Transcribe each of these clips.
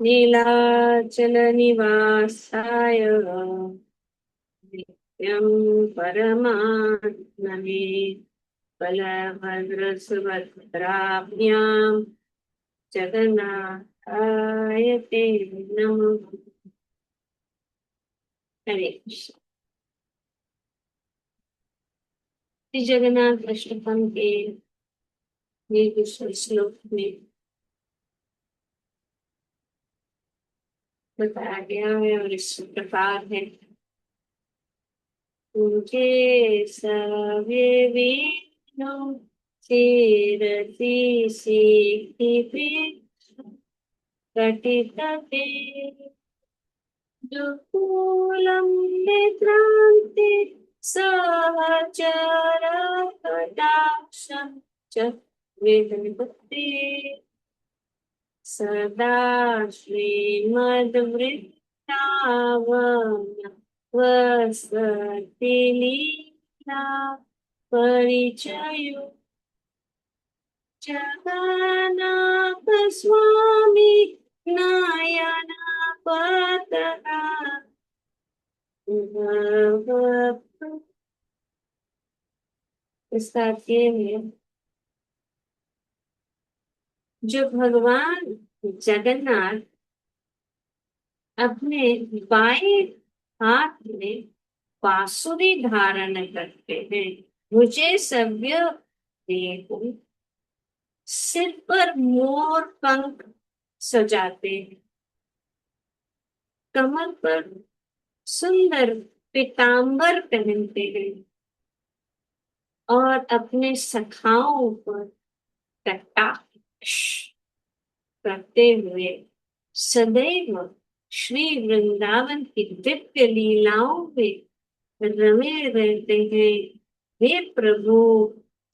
नीलाचलनिवासाय नित्यं परमात्मने बलभद्रसुभद्राभ्यां जगन्नाथाय ते नमः। हरे कृष्ण। श्री जगन्नाथ अष्टकम के ये दूसरे श्लोक में बताया गया है और इस प्रकार है। तुझे सवे वीणु चेरति सीखिपि कटितटे दुकूलं निद्रान्ति सहचर कटाक्षं च विदुषि सदा श्रीमद्वृन्दावन वसति लीला परिचयो जगन्नाथ स्वामी नयन पतका इसका अर्थ ये है, जो भगवान जगन्नाथ अपने बाएं हाथ में बांसुरी धारण करते हैं, मुझे सभ्य देखो सिर पर मोर पंख सजाते हैं, कमर पर सुंदर पीतांबर पहनते हैं और अपने सखाओं पर कटाक्ष करते हुए सदैव श्री वृंदावन की दिव्य लीलाओं में रमे रहते हैं। हे प्रभु,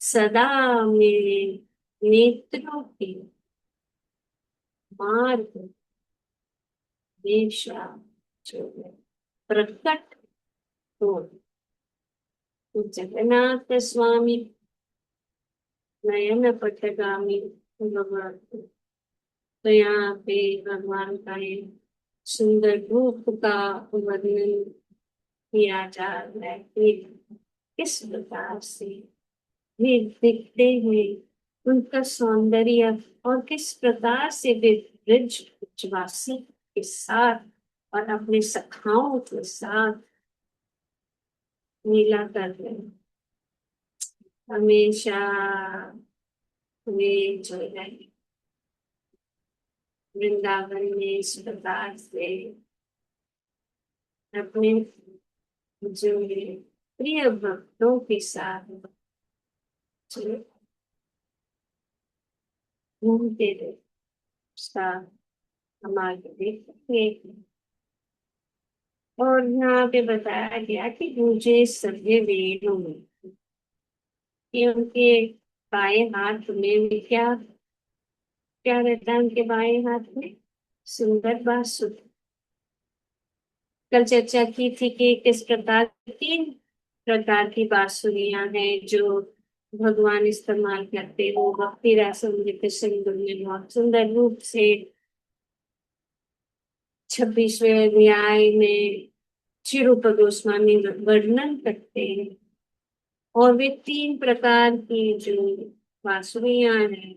सदा मेरे नेत्रों के मार्ग हमेशा जो है प्रकट हो। तो जगन्नाथ स्वामी नयन पटगामी भगवान, तो यहाँ पे भगवान का ये सुंदर रूप का वर्णन किया जा रहा है कि किस प्रकार से वे दिखते हैं, उनका सौंदर्य, और किस प्रकार से वे ब्रजवासी के साथ और अपने सखाओं के साथ लीला कर रहे हैं। हमेशा वे जो है वृंदावन में इस प्रकार से अपने जो है प्रिय भक्तों के साथ जो घूमते रहे, उसका हमारे देखते। और यहाँ पे बताया गया कि मुझे सभ्य वेदों में कि उनके बाएं हाथ में भी क्या क्या रहता है, उनके बाएं हाथ में सुंदर बांसुरी। कल चर्चा की थी कि किस प्रकार तीन प्रकार की बांसुरियां हैं जो भगवान इस्तेमाल करते हैं। वो भक्ति रस अमृत सिंधु में बहुत सुंदर रूप से 26वें अध्याय में श्री रूप गोस्वामी वर्णन करते हैं। और वे तीन प्रकार की जो बांसुरियां हैं,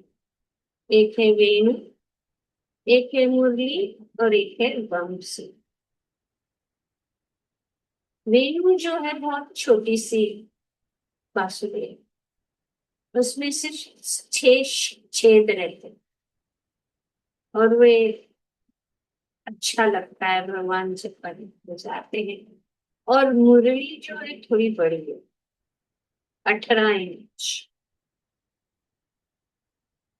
एक है वेणु, एक है मुरली और एक है बंसी। वेणु जो है बहुत छोटी सी बांसुरी है, उसमें सिर्फ 6 छेद रहते हैं और वे अच्छा लगता है भगवान जब बजाते हैं। और मुरली जो है थोड़ी बड़ी है, 18 इंच,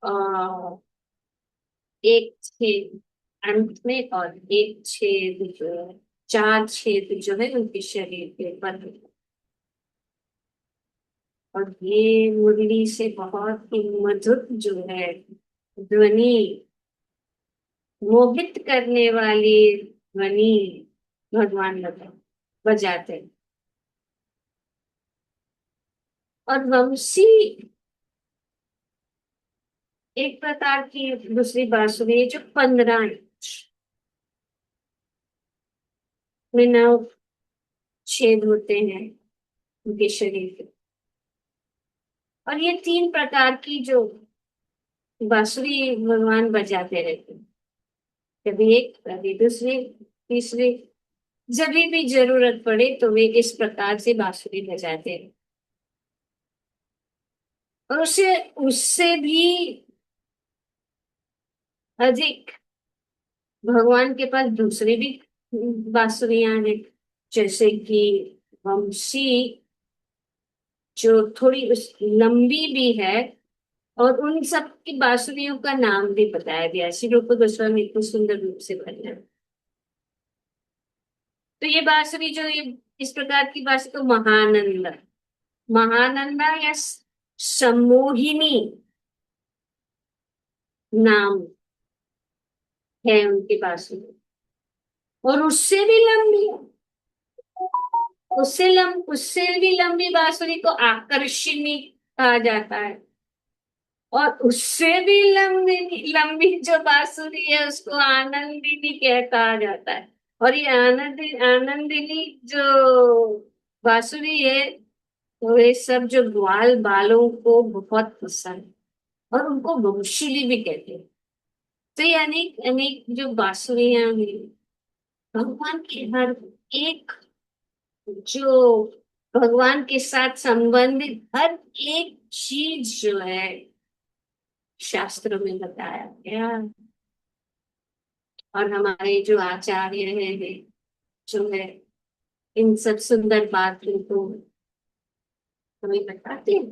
और एक छेद अंत में और एक छेद जो है, 4 छेद जो है उनके शरीर के ऊपर है। और ये मुरली से बहुत ही मधुर जो है ध्वनि, मोहित करने वाली ध्वनि भगवान बजाते हैं। और वंशी एक प्रकार की दूसरी बांसुरी है जो 15 इंच में 9 छेद होते हैं उनके शरीर के। और ये 3 प्रकार की जो बांसुरी भगवान बजाते रहते हैं, कभी एक, कभी दूसरी, तीसरी। जब भी जरूरत पड़े तो वे इस प्रकार से बांसुरी बजाते हैं। और उससे उससे भी अधिक भगवान के पास दूसरे भी बांसुरियां हैं, जैसे कि वंशी, जो थोड़ी उस लंबी भी है। और उन सब की बांसुरियों का नाम भी बताया गया है, श्री रूप गोस्वामी इतने सुंदर रूप से बताया। तो ये बांसुरी जो ये इस प्रकार की बांसुरी को महानंदा, महानंदा या सम्मोहिनी नाम है उनके बांसुरी। और उससे भी लंबी, उससे भी लंबी बांसुरी को आकर्षणी कहा जाता है। और उससे भी लंबी लंबी जो बांसुरी है उसको आनंदिनी कहा जाता है। और ये आनंदिनी जो बांसुरी है, तो ये सब जो ग्वाल बालों को बहुत पसंद है, और उनको वंशीली भी कहते हैं। तो ये अनेक अनेक जो बांसुरियां हैं, भगवान की हर एक जो भगवान के साथ संबंधित हर एक चीज जो है शास्त्रों में बताया गया। और हमारे जो आचार्य हैं जो है, इन सब सुंदर बातों को हमें बताते हैं।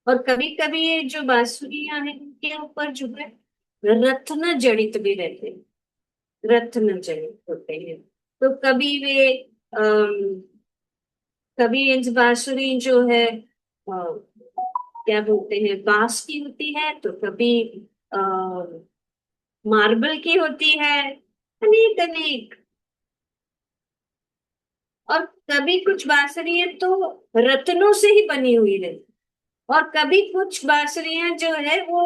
और कभी कभी ये जो बांसुरियां हैं उनके ऊपर जो है रत्न जड़ित भी रहते हैं, रत्न जड़ित होते हैं। तो कभी वे कभी ये बांसुरी जो है क्या बोलते हैं, बांस की होती है, तो कभी आ, मार्बल की होती है, अनेक अनेक। और कभी कुछ बांसुरियां तो रत्नों से ही बनी हुई रहती। और कभी कुछ बांसुरियां जो है वो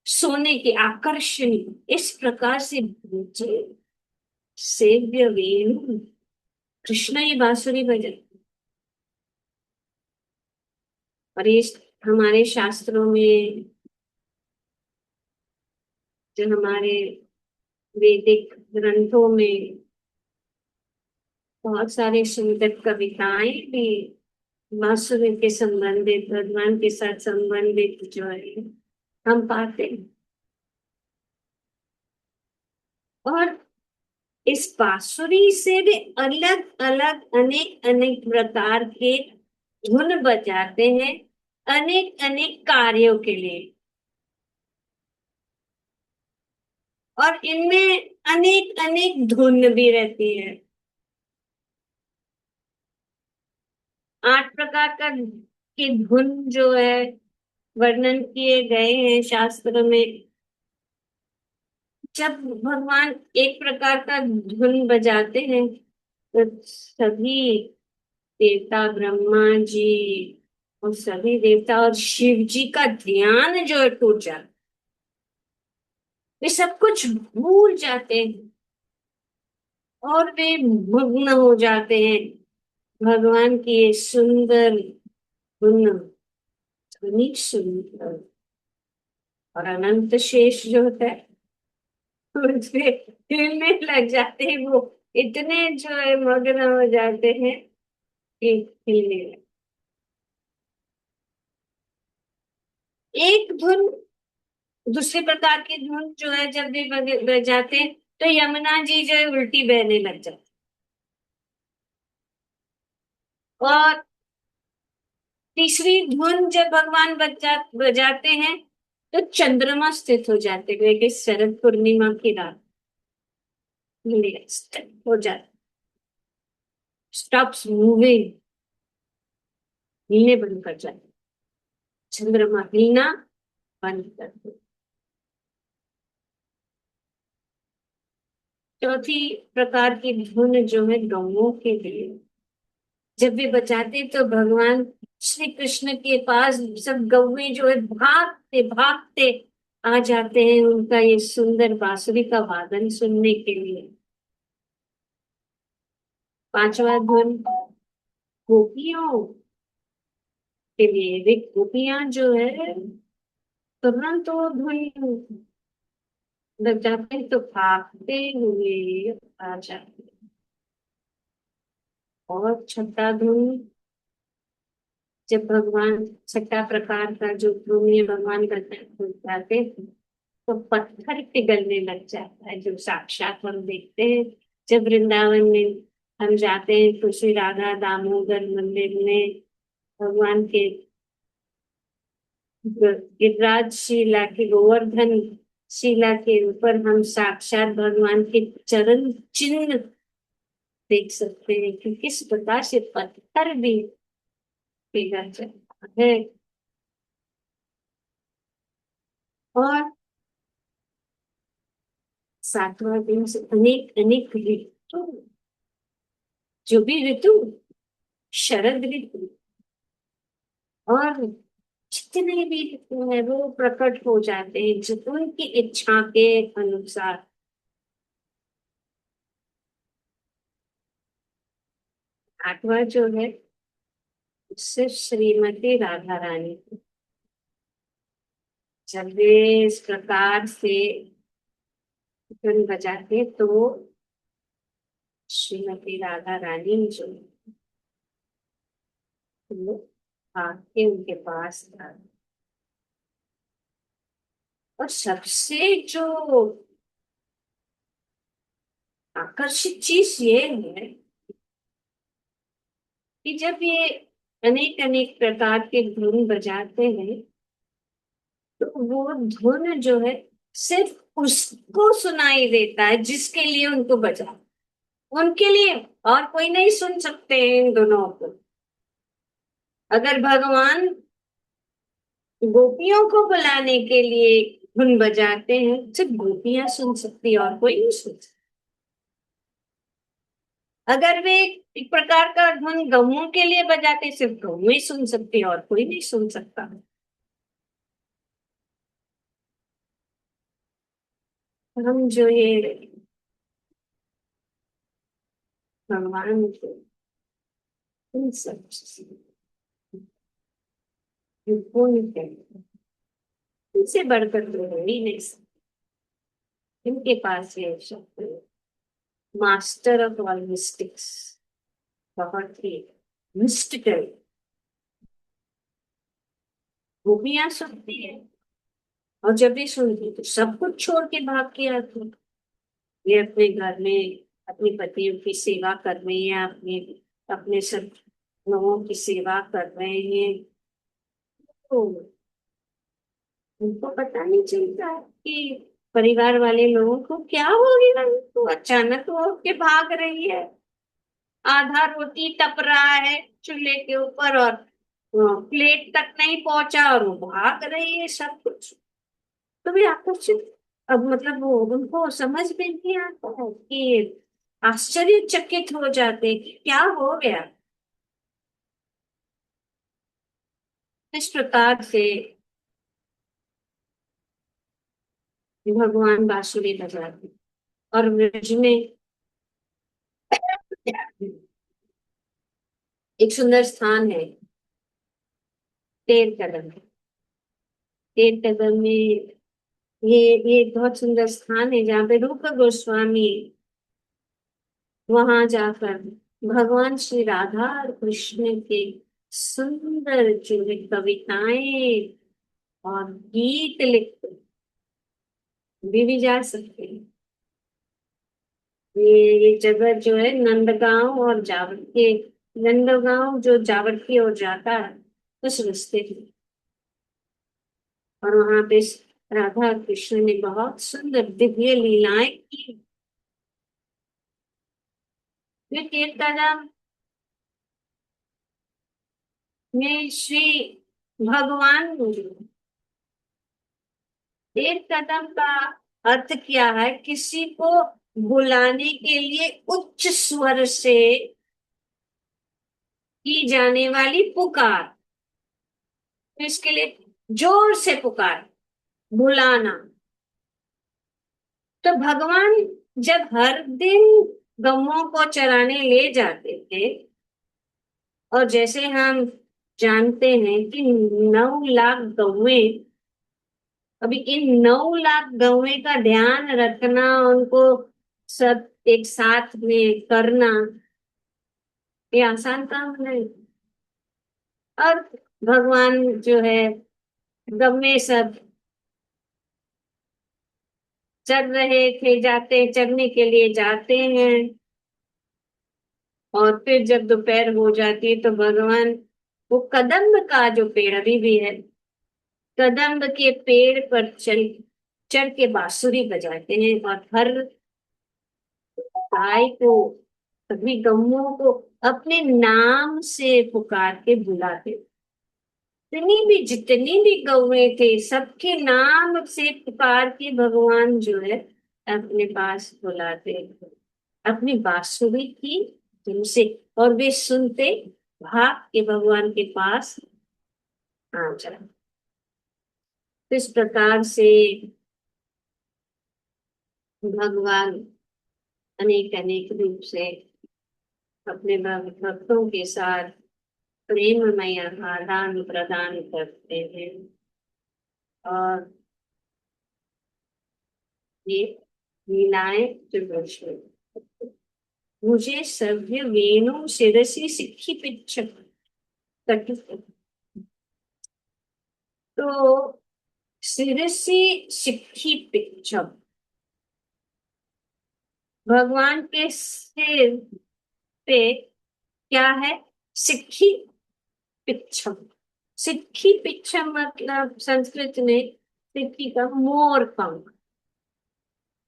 सोने की आकर्षणी, इस प्रकार से मुझे सेव्य वेणु कृष्ण ये बांसुरी बजा। और ये हमारे शास्त्रों में, जो हमारे वैदिक ग्रंथों में बहुत सारे सुंदर कविताएं भी बांसुरी के संबंधित, भगवान के साथ संबंधित जो है हम पाते हैं। और इस बांसुरी से भी अलग अलग अनेक अनेक प्रकार के धुन बजाते हैं, अनेक अनेक कार्यों के लिए। और इनमें अनेक अनेक धुन भी रहती है। 8 प्रकार का की धुन जो है वर्णन किए गए हैं शास्त्र में। जब भगवान एक प्रकार का धुन बजाते हैं तो सभी देवता, ब्रह्मा जी और सभी देवता और शिव जी का ध्यान जो है टूट जाता, वे सब कुछ भूल जाते हैं और वे मग्न हो जाते हैं भगवान की ये सुंदर धुन, ध्वनि सुंदर। और अनंत शेष जो होता है उसमें हिलने लग जाते हैं, वो इतने जो है मग्न हो जाते हैं कि हिलने लग। एक धुन, दूसरे प्रकार की धुन जो है जब भी बजाते हैं तो यमुना जी जो है उल्टी बहने लग जाती। और तीसरी धुन जब भगवान बजाते हैं तो चंद्रमा स्थित हो जाते हैं, कि शरद पूर्णिमा की रात हो जाता, स्टॉप्स मूविंग, हिलने बंद कर जाते, चंद्रमा हिलना बंद कर दो। चौथी प्रकार की धुन जो है गौओं के लिए, जब भी बचाते तो भगवान श्री कृष्ण के पास सब गौवे जो है भागते भागते आ जाते हैं उनका ये सुंदर बांसुरी का वादन सुनने के लिए। पांचवा धुन गोपियों के लिए। वे गोपियां जो है तुरंत वो धुन लग जाते हैं तो भागते हुए आ जाते हैं। और छठा धुन, जब भगवान छठा प्रकार का जो धुन ये भगवान करते जाते हैं तो पत्थर पिघलने लग जाता है, जो साक्षात हम देखते हैं जब वृंदावन में हम जाते हैं तो श्री राधा दामोदर मंदिर में भगवान के गिरिराज शिला के गोवर्धन शिला के ऊपर हम साक्षात भगवान के चरण चिन्ह देख सकते हैं कि किस प्रकार से पत्थर भी पिघल जाता है। और सातवां दिन से अनेक अनेक ऋतु, जो भी ऋतु, शरद ऋतु और जितने भी ऋतु है वो प्रकट हो जाते हैं जो उनकी इच्छा के अनुसार। आठवां जो है सिर्फ श्रीमती राधा रानी को। जब वे इस प्रकार से धुन बजाते तो श्रीमती राधा रानी जो वो आके उनके पास था। और सबसे जो आकर्षित चीज ये है कि जब ये अनेक अनेक प्रकार के धुन बजाते हैं तो वो धुन जो है सिर्फ उसको सुनाई देता है जिसके लिए उनको बजा, उनके लिए और कोई नहीं सुन सकते हैं इन दोनों को। अगर भगवान गोपियों को बुलाने के लिए धुन बजाते हैं सिर्फ गोपियां सुन सकती और कोई नहीं सुन सकता। अगर वे एक प्रकार का धुन गौओं के लिए बजाते सिर्फ गौ ही सुन सकती और कोई नहीं सुन सकता। हम जो ये भगवान को इन सब पुण्य करते हैं, इनसे बढ़कर तो हो ही नहीं सकता। इनके पास ये शब्द मास्टर ऑफ ऑल मिस्टिक्स, बहुत ही मिस्टिकल। गोपियां सुनती है और जब भी सुनती तो सब कुछ छोड़ के भाग के आती। ये अपने घर में अपने पतियों की सेवा कर रही है, अपने अपने सब लोगों की सेवा कर रहे हैं तो उनको पता नहीं चलता कि परिवार वाले लोगों को क्या हो गया, तो अचानक वो उठ के भाग रही है। आधा रोटी टप रहा है चूल्हे के ऊपर और प्लेट तक नहीं पहुंचा और वो भाग रही है सब कुछ। तो भी आकर्षित, अब मतलब वो उनको समझ में नहीं आता है कि आश्चर्यचकित हो जाते हैं कि क्या हो गया। इस प्रकार से भगवान बांसुरी बजाते और ब्रज में एक सुंदर स्थान है तेर कदम। तेर कदम में ये एक बहुत सुंदर स्थान है जहाँ पे रूप गोस्वामी वहां जाकर भगवान श्री राधा और कृष्ण के सुंदर जो है कविताएं और गीत लिखते भी जा सकते हैं। ये जगह जो है नंदगांव और जावटी, नंदगांव जो जावटी और जाता है उस रास्ते में। और वहां पे राधा और कृष्ण ने बहुत सुंदर दिव्य लीलाएं की। वे तीर्थधाम में श्री भगवान, एक कदम का अर्थ क्या है, किसी को बुलाने के लिए उच्च स्वर से की जाने वाली पुकार, तो इसके लिए जोर से पुकार, बुलाना। तो भगवान जब हर दिन गौओं को चराने ले जाते थे। और जैसे हम जानते हैं कि 9 लाख गौएं, अभी इन 9 लाख गौएं का ध्यान रखना, उनको सब एक साथ में करना, ये आसान काम नहीं। और भगवान जो है, गौएं सब चर रहे थे, जाते चरने के लिए जाते हैं। और फिर जब दोपहर हो जाती है तो भगवान वो कदम्ब का जो पेड़ अभी भी है, कदम्ब के पेड़ पर चढ़ के बांसुरी बजाते हैं। और हर गाय को, सभी गौओं को अपने नाम से पुकार के बुलाते। जितनी भी गौएं थे, सबके नाम से पुकार के भगवान जो है अपने पास बुलाते, अपनी बांसुरी की धुन से। और वे सुनते, भाग के भगवान के पास आ जाए। तो इस प्रकार से भगवान अनेक अनेक रूप से अपने भक्तों के साथ प्रेममय आदान प्रदान करते हैं। और ये लीलाएं जो कृष्ण, मुझे सभ्य वेणु शिरसी सिक्खी पिच्छ कटु। तो शिरसी सिक्खी पिच्छ, भगवान के सिर पे क्या है? सिक्खी पिच्छम। सिक्खी पिच्छम मतलब संस्कृत में सिक्खी का मोर पंख,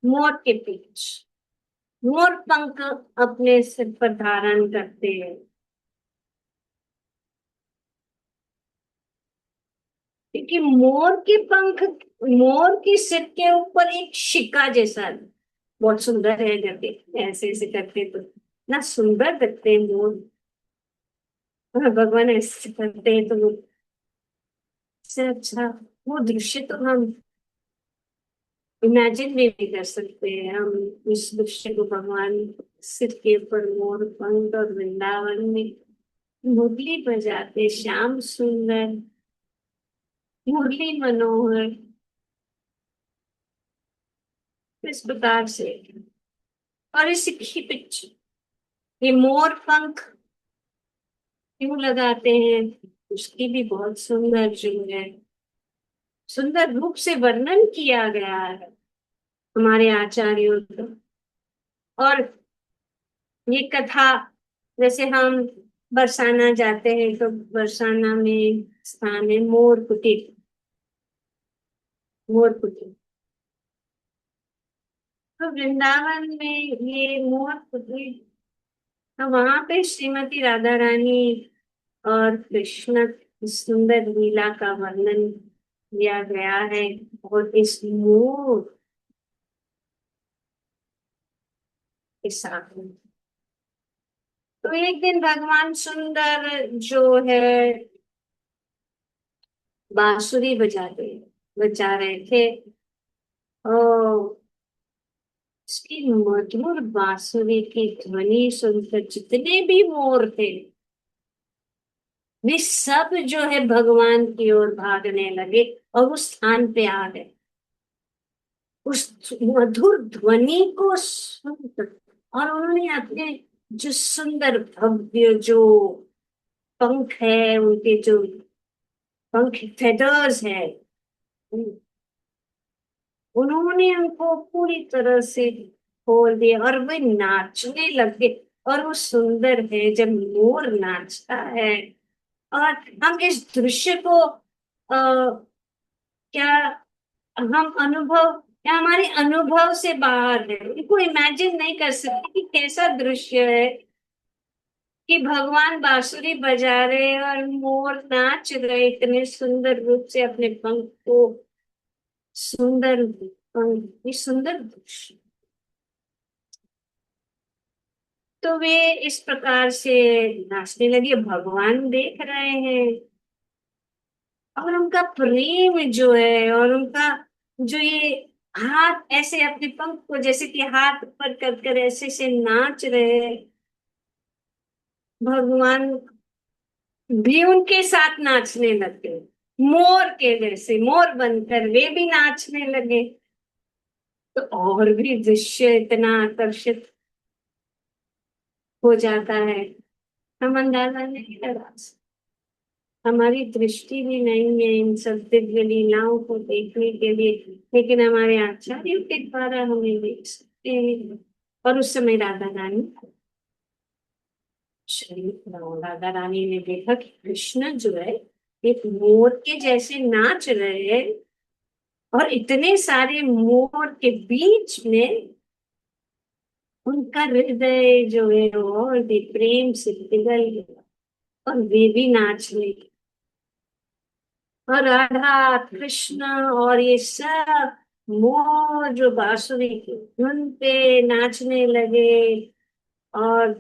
मोर के पीछ, मोर पंख अपने सिर पर धारण करते हैं। क्योंकि मोर के पंख, मोर के सिर के ऊपर एक शिका जैसा, बहुत सुंदर है। जब देखते हैं ऐसे ऐसे करते तो ना सुंदर दिखते हैं मोर। और भगवान ऐसे करते हैं तो वो, इससे अच्छा वो दृश्य तो हम इमेजिन भी नहीं कर सकते हैं। हम इस दृश्य को, भगवान सिर के ऊपर मोर पंख और वृंदावन में मुरली बजाते, श्याम सुंदर, मुरली मनोहर, इस प्रकार से। और इस खिपिच, ये मोर पंख क्यों लगाते हैं, उसकी भी बहुत सुंदर जो है, सुंदर रूप से वर्णन किया गया है हमारे आचार्यों द्वारा। और ये कथा, जैसे हम बरसाना जाते हैं तो बरसाना में स्थान है मोर कुटीर, मोर कुटीर। तो वृंदावन में ये मोर कुटीर, तो वहां पे श्रीमती राधा रानी और कृष्ण की सुंदर लीला का वर्णन किया गया है। और इस मोर के साथ में, तो एक दिन भगवान सुंदर जो है बांसुरी बजा रहे थे। और उसकी मधुर बांसुरी की ध्वनि सुनकर जितने भी मोर थे, वे सब जो है भगवान की ओर भागने लगे और उस स्थान पे आ गए। उस मधुर ध्वनि को सुनकर, और उन्होंने अपने जो सुंदर भव्य जो पंख है, उनके जो पंख फेदर्स है, उन्होंने उनको पूरी तरह से खोल दिया और वे नाचने लगे। और वो सुंदर है जब मोर नाचता है। और हम इस दृश्य को क्या हम अनुभव, या हमारे अनुभव से बाहर है, इनको इमेजिन नहीं कर सकते कि कैसा दृश्य है कि भगवान बांसुरी बजा रहे और मोर नाच रहे इतने सुंदर रूप से अपने पंख को, सुंदर पंख, ये सुंदर दृश्य। तो वे इस प्रकार से नाचने लगे, भगवान देख रहे हैं। और उनका प्रेम जो है, और उनका जो ये हाथ ऐसे अपने पंख को जैसे कि हाथ ऊपर कर कर ऐसे से नाच रहे हैं। भगवान भी उनके साथ नाचने लगे, मोर के जैसे मोर बनकर वे भी नाचने लगे। तो और भी दृश्य इतना आकर्षित हो जाता है, हम अंदाजा नहीं लगा सकते। हमारी दृष्टि भी नहीं है इन सब दिव्य लीलाओं को देखने के लिए, लेकिन हमारे आचार्यों के द्वारा हमें देख सकते हैं। और उस समय राधा रानी, श्री राधा रानी ने देखा कि कृष्ण जो है एक मोर के जैसे नाच रहे हैं, और इतने सारे मोर के बीच में उनका हृदय जो है वो और भी प्रेम से पिघल गया, और वे भी नाचने लगे। और राधा कृष्ण और ये सब मोर जो बांसुरी की धुन पे नाचने लगे। और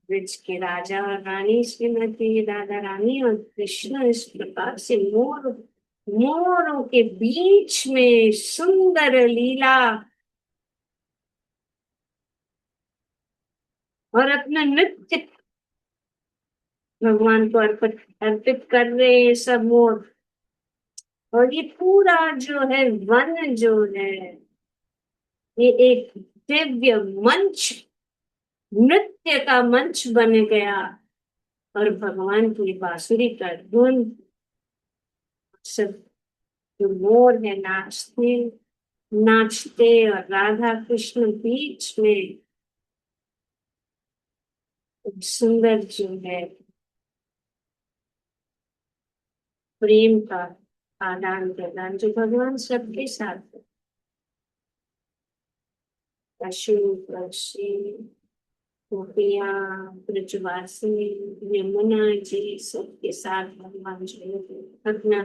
ब्रज के राजा और रानी, श्रीमती राधा रानी और कृष्ण इस प्रकार से मोरों के बीच में सुंदर लीला और अपना नृत्य भगवान को अर्पित अर्पित कर रहे हैं सब मोर। और ये पूरा जो है वन जो है, ये एक दिव्य मंच, नृत्य का मंच बन गया। और भगवान की बांसुरी का धुन, सब जो मोर है नाचते नाचते, और राधा कृष्ण बीच में सुंदर जो है प्रेम का आदान प्रदान जो भगवान सबके साथ है। पशु पक्षी गोपियां ब्रजवासी यमुना जी सबके साथ भगवान जो है अपना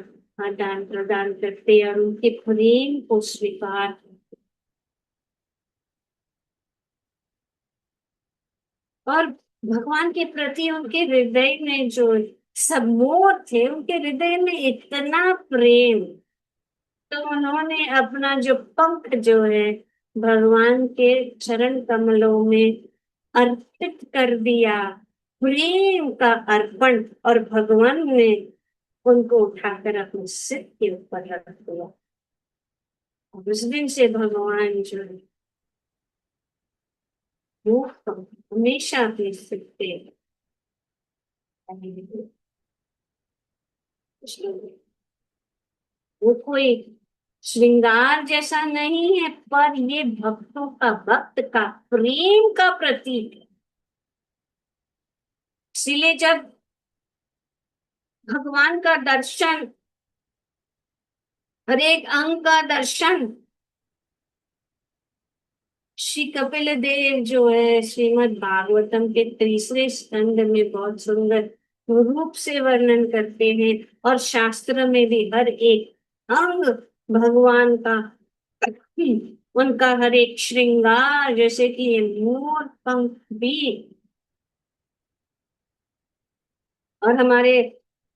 आदान प्रदान करते और उनके प्रेम को स्वीकार। और भगवान के प्रति उनके हृदय में जो सब मोर थे, उनके हृदय में इतना प्रेम, तो उन्होंने अपना जो पंख जो है भगवान के चरण कमलों में अर्पित कर दिया, प्रेम का अर्पण। और भगवान ने उनको उठाकर अपने सिर के ऊपर रख दिया। और उस दिन से भगवान जो है वो हमेशा अपने सिर पे वो कोई श्रृंगार जैसा नहीं है, पर ये भक्तों का, भक्त का प्रेम का प्रतीक है। इसीलिए जब भगवान का दर्शन, हर एक अंग का दर्शन, श्री कपिल देव जो है श्रीमद् भागवतम के तीसरे स्कंद में बहुत सुंदर रूप से वर्णन करते हैं। और शास्त्र में भी हर एक अंग भगवान का, उनका हर एक श्रृंगार, जैसे कि ये मोर पंख भी। और हमारे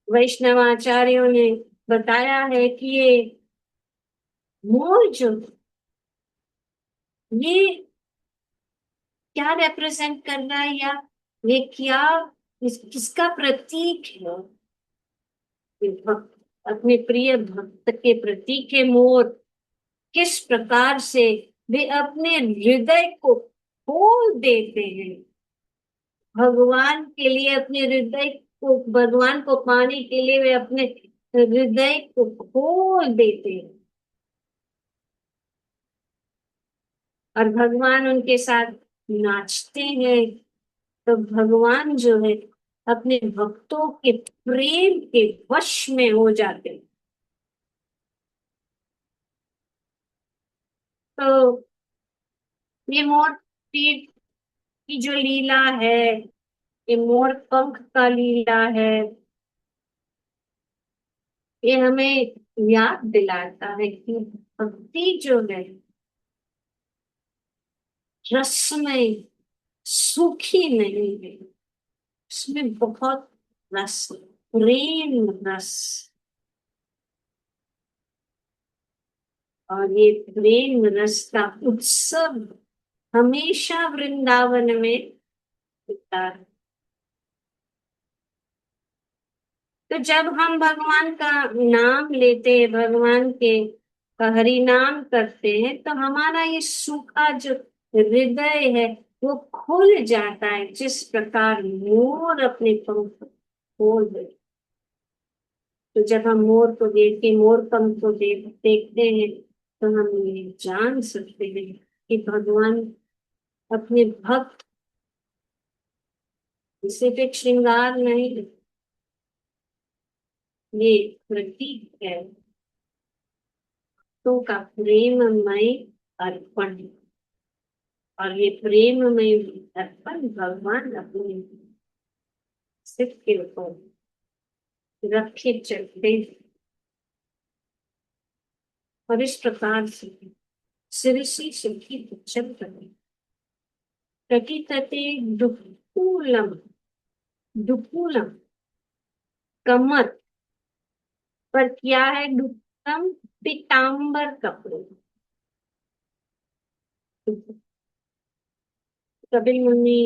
वैष्णवाचार्यों ने बताया है कि ये मोर जो, ये क्या रिप्रेजेंट कर रहा है, या ये क्या, किसका प्रतीक है। ये भक्त, अपने प्रिय भक्त के प्रतीक है मोर। किस प्रकार से वे अपने हृदय को खोल देते हैं भगवान के लिए, अपने हृदय को भगवान को पाने के लिए वे अपने हृदय को खोल देते हैं। और भगवान उनके साथ नाचते हैं। तो भगवान जो है अपने भक्तों के प्रेम के वश में हो जाते हैं। तो ये मोर पीठ की जो लीला है, ये मोर पंख का लीला है, ये हमें याद दिलाता है कि भक्ति जो है रसमय, सूखी नहीं है, उसमें बहुत रस, प्रेम रस। और ये प्रेम रस का उत्सव हमेशा वृंदावन में होता है। तो जब हम भगवान का नाम लेते हैं, भगवान के का हरि नाम करते हैं, तो हमारा ये सूखा जो हृदय है वो खुल जाता है, जिस प्रकार मोर अपने पंख खोल देता। तो जब हम मोर को देखते, मोर पंख को देखते हैं, तो हम ये जान सकते हैं कि भगवान अपने भक्त, सिर्फ एक श्रृंगार नहीं, ये प्रतीक है तो का प्रेममय अर्पण। और ये प्रेममय अर्पण भगवान अपने सिर के ऊपर रखे चलते हैं। और इस प्रकार से शिरसी सखी उच्चम करें प्रकृतते दुकूलम। दुकूलम कमर पर क्या है? दुक्कम पीताम्बर कपड़े। कपिल मुनि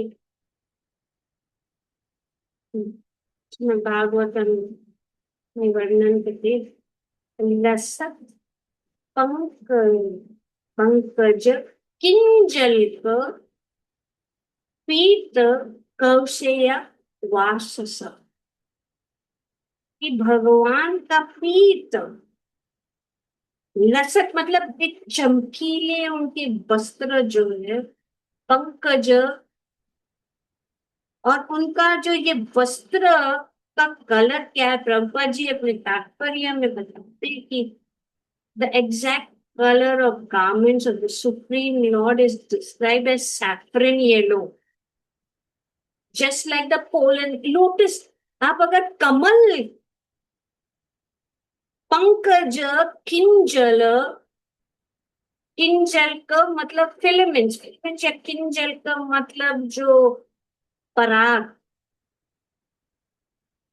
में भागवतम में वर्णन करते, लसत पंक पंकज किंजल पीत कौशेय वासस। कि भगवान का पीत, लसत मतलब एक चमकीले उनके वस्त्र जो है, पंकज, और उनका जो ये वस्त्र का कलर क्या है, प्रभुपा जी अपने तात्पर्य में बताते हैं कि the exact color of garments of the Supreme Lord is described as saffron yellow, just like the pollen lotus। आप अगर कमल, पंकज, किंजल, किंजल का मतलब फिलामेंट्स, फिलामेंट्स या किंजल का मतलब जो पराग,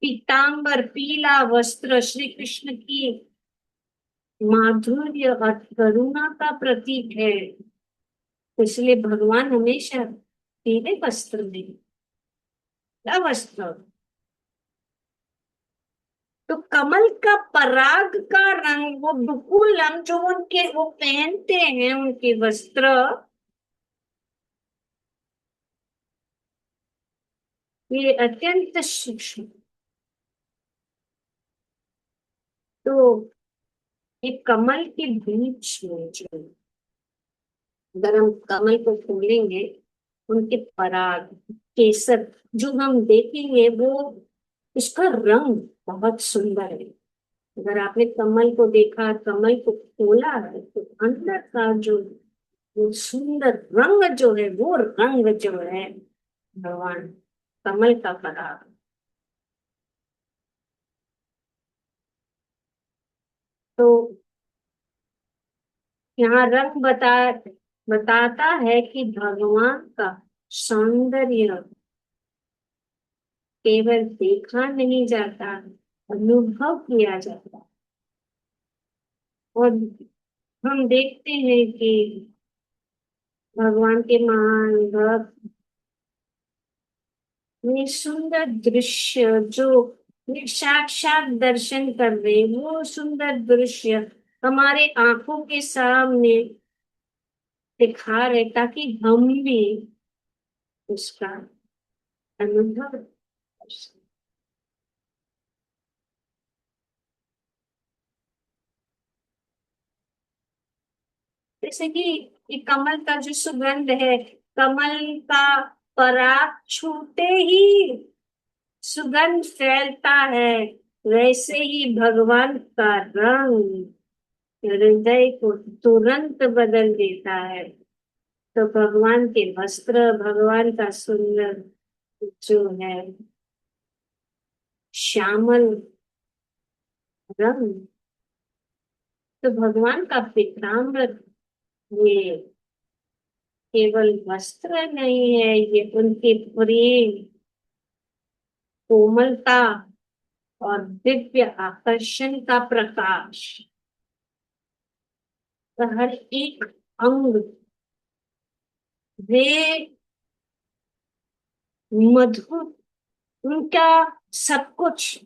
पीतांबर पीला वस्त्र श्री कृष्ण की माधुर्य और करुणा का प्रतीक है। इसलिए भगवान हमेशा पीले वस्त्र में, क्या वस्त्र, तो कमल का पराग का रंग, वो दुकुलम जो उनके वो पहनते हैं उनके वस्त्र, ये अत्यंत सूक्ष्म। तो ये कमल के बीच में जो, अगर हम कमल को खोलेंगे, उनके पराग, केसर जो हम देखेंगे, वो उसका रंग बहुत सुंदर है। अगर आपने कमल को देखा, कमल को खोला है, तो अंदर का जो वो सुंदर रंग जो है, वो रंग जो है भगवान कमल का पराग। तो यहाँ रंग बताता है कि भगवान का सौंदर्य केवल देखा नहीं जाता, अनुभव किया जाता। और हम देखते हैं कि भगवान के महान भक्त, ये सुंदर दृश्य जो साक्षात दर्शन कर रहे, वो सुंदर दृश्य हमारे आंखों के सामने दिखा रहे, ताकि हम भी उसका अनुभव कर सकें। जैसे कि ये कमल का जो सुगंध है, कमल का पराग छूते ही सुगंध फैलता है, वैसे ही भगवान का रंग हृदय को तुरंत बदल देता है। तो भगवान के वस्त्र, भगवान का सुंदर जो है श्यामल रंग, तो भगवान का पीताम्बर, ये केवल वस्त्र नहीं है, ये उनके प्रेम, कोमलता और दिव्य आकर्षण का प्रकाश। हर एक अंग, वे मधुर, उनका सब कुछ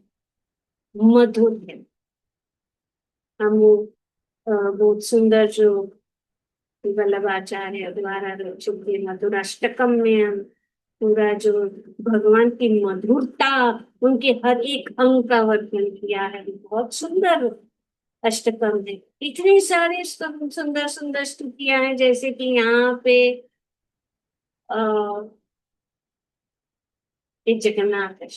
मधुर है। हम बहुत सुंदर जो वल्लभाचार्य द्वारा रचित ये मधुर अष्टकम में हम पूरा जो भगवान की मधुरता, उनके हर एक अंग का वर्णन किया है। बहुत सुंदर अष्टकम है। इतनी सारी सुंदर सुंदर स्तुतियां हैं, जैसे कि यहाँ पे आ, ये जगन्नाथ है।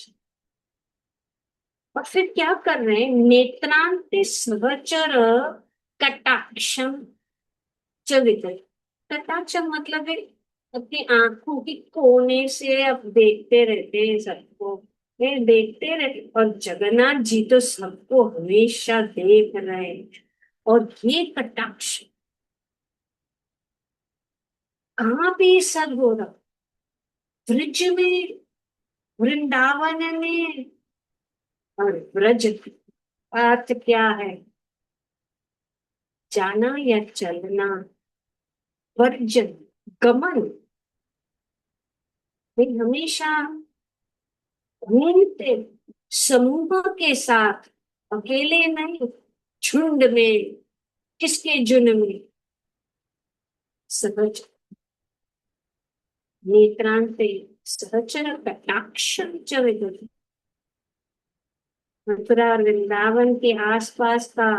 और फिर क्या कर रहे हैं, नेत्रांते सहचर कटाक्षम च विदति। कटाक्षम मतलब है अपनी आंखों की कोने से अब देखते रहते हैं सबको, ये देखते रहते। और जगन्नाथ जी तो सबको हमेशा देख रहे हैं। और ये कटाक्ष कहाँ पे सब हो रहा, ब्रज में, वृंदावन में। और ब्रज अर्थ क्या है, जाना या चलना, वर्जन, गमन। वे हमेशा घूमते समूह के साथ, अकेले नहीं, झुंड में, किसके झुंड में, सहज, नेत्रांते सहचर कटाक्षम च विदति। मथुरा और वृंदावन के आसपास का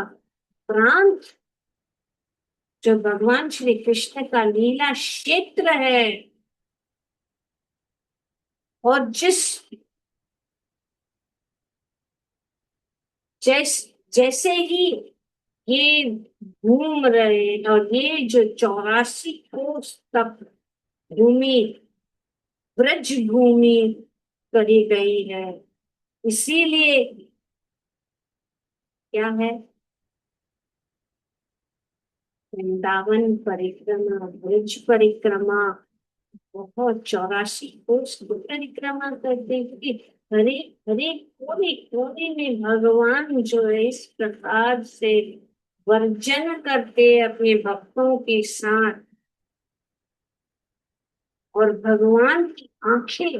प्रांत जो भगवान श्री कृष्ण का लीला क्षेत्र है, और जैसे ही ये घूम रहे हैं, और ये जो 84 कोस तक भूमि, ब्रज भूमि करी गई है, इसीलिए क्या है, वृंदावन परिक्रमा, ब्रज परिक्रमा, बहुत 84 कोस की परिक्रमा करते हैं। हरे हरे कोने कोने में भगवान जो है इस प्रकार से वर्जन करते अपने भक्तों के साथ। और भगवान की आंखें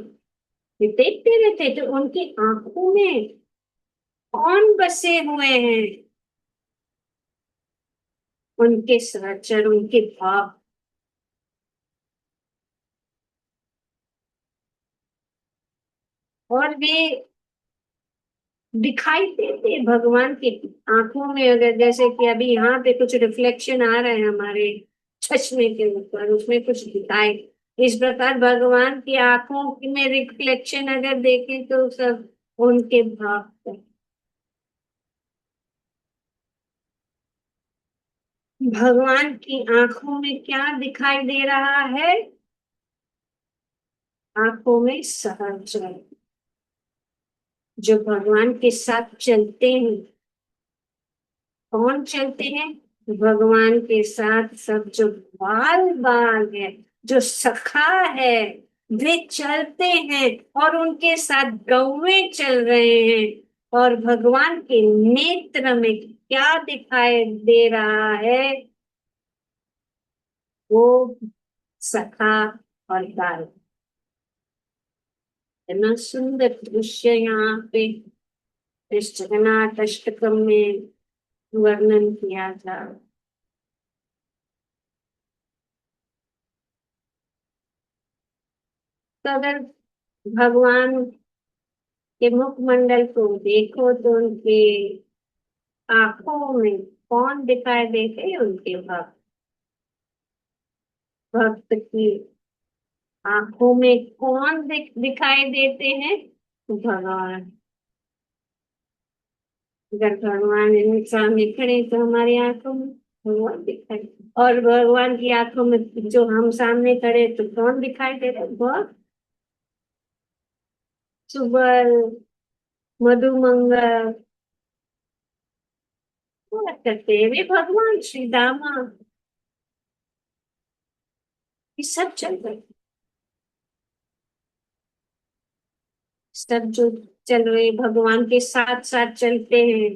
वे देखते रहते, तो उनकी आंखों में कौन बसे हुए हैं, उनके सहचर, उनके भाव। और वे दिखाई देते भगवान की आंखों में, अगर जैसे कि अभी यहाँ पे कुछ रिफ्लेक्शन आ रहे हैं हमारे चश्मे के ऊपर, उसमें कुछ दिखाई, इस प्रकार भगवान की आंखों में रिफ्लेक्शन अगर देखें तो सब उनके भाव। भगवान की आंखों में क्या दिखाई दे रहा है, आंखों में सहज, जो भगवान के साथ चलते हैं। कौन चलते हैं, भगवान के साथ सब जो बाल बाल है, जो सखा है, वे चलते हैं। और उनके साथ गौवे चल रहे हैं। और भगवान के नेत्र में क्या दिखाई दे रहा है, वो सखा और बाल। इतना सुंदर दृश्य यहाँ पे इस जगन्नाथ अष्टकम में वर्णन किया था। तो अगर भगवान के मुखमंडल को देखो तो उनके आंखों में कौन दिखाई देते हैं, उनके भक्त। भक्त की आंखों में कौन दिखाई देते हैं, भगवान। अगर भगवान सामने खड़े तो हमारी आंखों में भगवान दिखाई, और भगवान की आंखों में जो हम सामने खड़े तो कौन दिखाई दे रहे, बहुत सुबह मधुमंगल बहुत करते हैं वे भगवान श्री दामा। ये सब चल रहे, सब जो चल रहे भगवान के साथ साथ चलते हैं।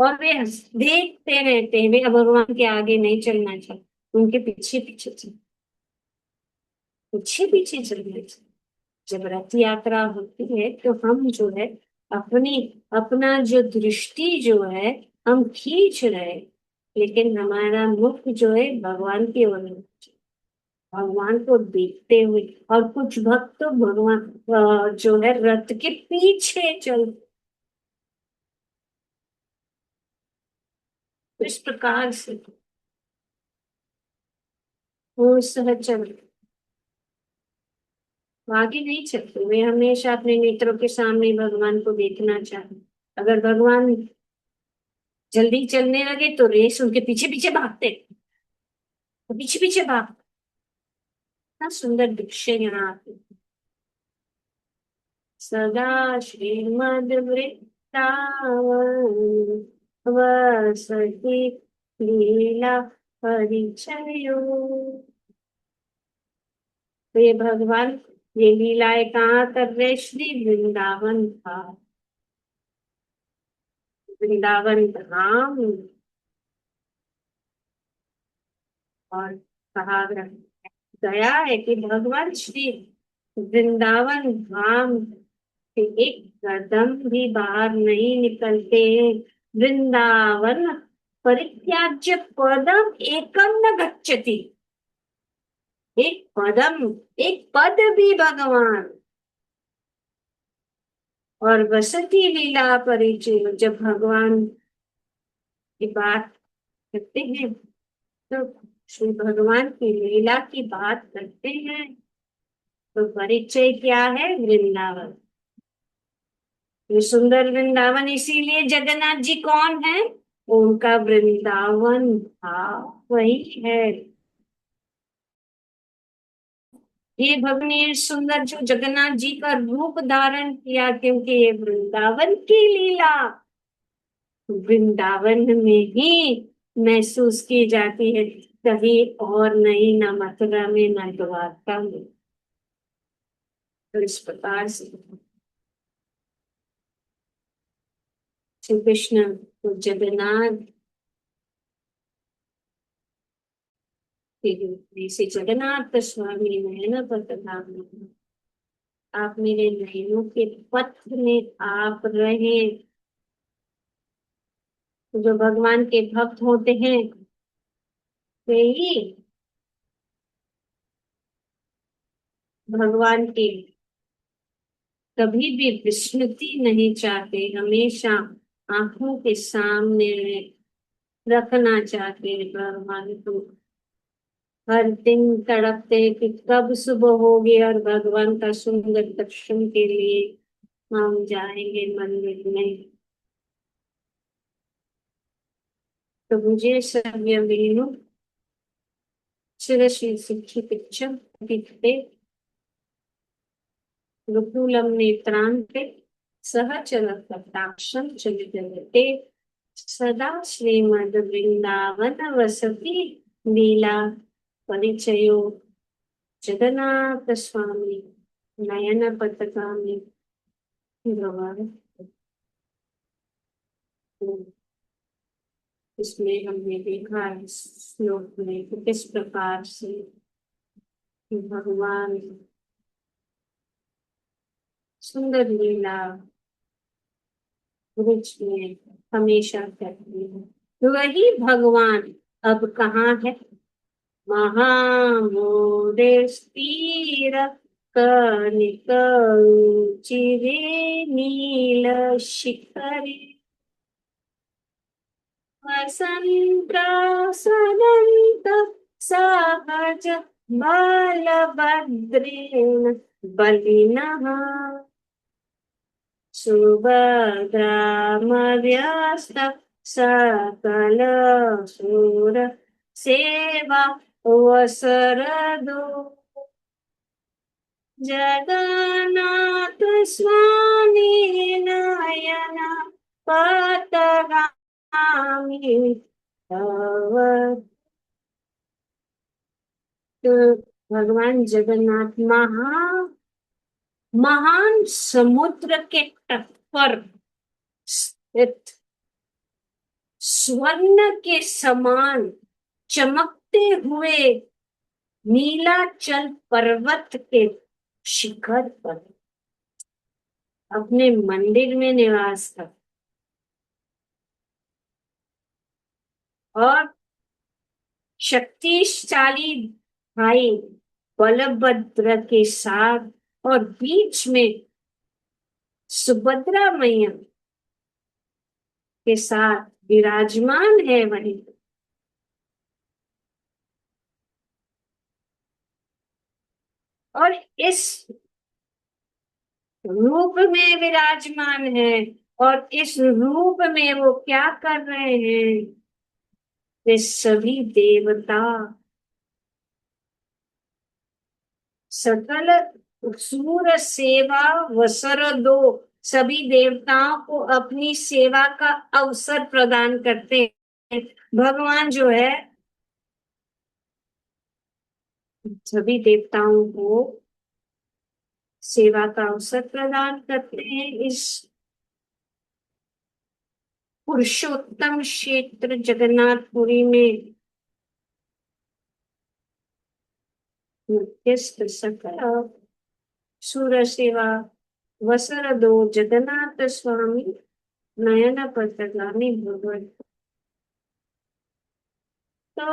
और वे देखते रहते हैं, वे अब भगवान के आगे नहीं चलना चाहते, उनके पीछे पीछे पीछे पीछे चलना चाहिए। जब रथ यात्रा होती है तो हम जो है अपनी अपना जो दृष्टि जो है हम खींच रहे हैं, लेकिन हमारा मुख जो है भगवान की ओर है, भगवान को देखते हुए। और कुछ भक्त तो भगवान जो है रथ के पीछे चल, इस प्रकार से वो सहज चल, आगे नहीं चलते, वे हमेशा अपने नेत्रों के सामने भगवान को देखना चाहते। अगर भगवान जल्दी चलने लगे तो रेस उनके पीछे पीछे भागते, तो पीछे पीछे भाग। इतना सुंदर दृश्य यहाँ आते हैं। सदा श्रीमद वृंदावन वसति लीला परिचयो। तो ये भगवान ये लीलाएं कहाँ कर रहे? श्री वृंदावन था, वृंदावन धाम। और कहा गया है कि भगवान श्री वृंदावन धाम से एक कदम भी बाहर नहीं निकलते हैं। वृंदावन परित्याज्य पदम एकम न गच्छति। एक पदम, एक पद भी भगवान। और वसती लीला परिचय, जब भगवान की बात करते हैं तो श्री भगवान की लीला की बात करते हैं तो परिचय क्या है? वृंदावन। ये सुंदर वृंदावन, इसीलिए जगन्नाथ जी कौन है? उनका वृंदावन था, वही है। ये भगवान ने सुंदर जो जगन्नाथ जी का रूप धारण किया, क्योंकि ये वृंदावन की लीला वृंदावन में ही महसूस की जाती है, कहीं और नहीं, ना मथुरा में ना द्वारका में। तो इस प्रकार से श्री कृष्ण तो जगन्नाथ श्री जगन्नाथ स्वामी नयन पतनाम, आप मेरे नयनों के पथ में आप रहे। जो भगवान के भक्त होते हैं वे ही भगवान की कभी भी विस्मृति नहीं चाहते, हमेशा आंखों के सामने रखना चाहते हैं भगवान को। हर दिन तड़पते हैं कि कब सुबह होगी और भगवान का सुंदर दर्शन के लिए हम जाएंगे मंदिर में। तो मुझे सव्य वीणु शिरसी शिक्षित रुकुलम नेत्रांते सहचर कटाक्षं चलिते सदा श्रीमद वृंदावन वसति लीला परिचयो जगन्नाथ स्वामी नयन पतगामी भगवान। इसमें हमने देखा इस श्लोक में कि किस प्रकार से भगवान सुंदर लीला ब्रज में हमेशा करती है। तो वही भगवान अब कहाँ है? महामोदेस्तीर कनिकरुचिरे नील शिखरे वसन्त सहज बलभद्रेण बलिनः सुभद्रामव्यस्त सकल सुर सेवा वसरदो जगन्नाथ स्वामी नयन पतगामी तव। तो भगवान जगन्नाथ महान समुद्र के तट पर स्थित स्वर्ण के समान चमकते हुए नीलाचल पर्वत के शिखर पर अपने मंदिर में निवास कर और शक्तिशाली भाई बलभद्र के साथ और बीच में सुभद्रा मैया के साथ विराजमान है वहीं। और इस रूप में विराजमान है और इस रूप में वो क्या कर रहे हैं, वे सभी देवता सकल सूर सेवा वसर दो, सभी देवताओं को अपनी सेवा का अवसर प्रदान करते हैं। भगवान जो है सभी देवताओं को सेवा का अवसर प्रदान करते हैं। इस पुरुषोत्तम क्षेत्र जगन्नाथपुरी में नित्यस्त सकल सूर सेवा वसर दो जगन्नाथ स्वामी नयन पथगामी भगवत। तो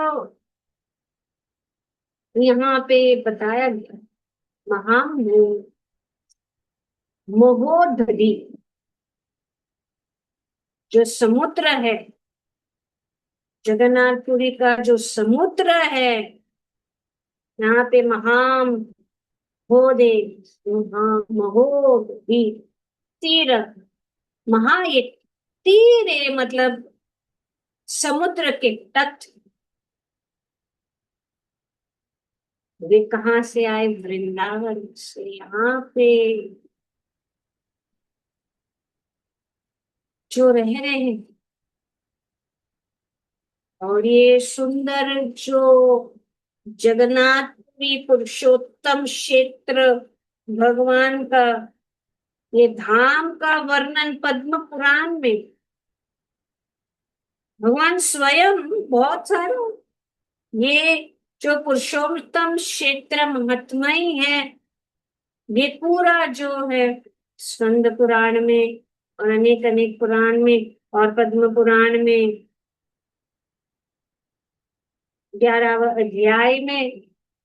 यहाँ पे बताया गया महोदधि जो समुद्र है, जगन्नाथपुरी का जो समुद्र है, यहाँ पे महोदे महोदधि तीर्थ, महा ये तीर मतलब समुद्र के तट। वे कहाँ से आए, वृंदावन से यहाँ पे जो रह रहे हैं। और ये सुंदर जो जगन्नाथपुरी पुरुषोत्तम क्षेत्र भगवान का, ये धाम का वर्णन पद्म पुराण में भगवान स्वयं बहुत सारे, ये जो पुरुषोत्तम क्षेत्र महात्मय है, ये पूरा जो है स्कंद पुराण में और अनेक अनेक पुराण में और पद्म पुराण में 11वें अध्याय में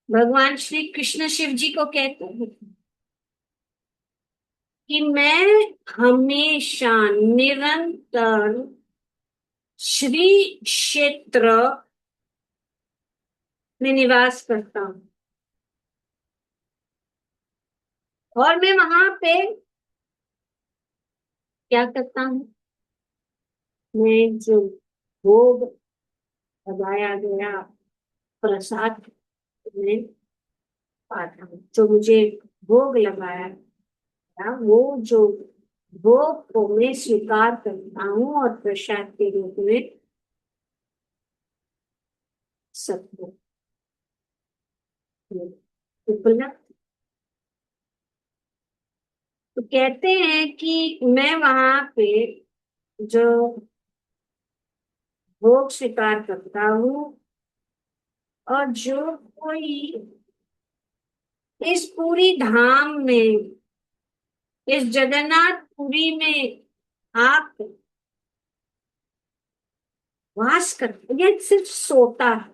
भगवान श्री कृष्ण शिव जी को कहते हैं कि मैं हमेशा निरंतर श्री क्षेत्र में निवास करता हूँ और मैं वहां पे क्या करता हूँ, मैं जो भोग लगाया गया प्रसाद में पाता हूँ, जो मुझे भोग लगाया गया वो जो भोग को मैं स्वीकार करता हूँ और प्रसाद के रूप में सबको उपलब्ध। तो कहते हैं कि मैं वहां पे जो भोग स्वीकार करता हूँ और जो कोई इस पूरी धाम में, इस जगन्नाथपुरी में आप वास करते, ये सिर्फ सोता है,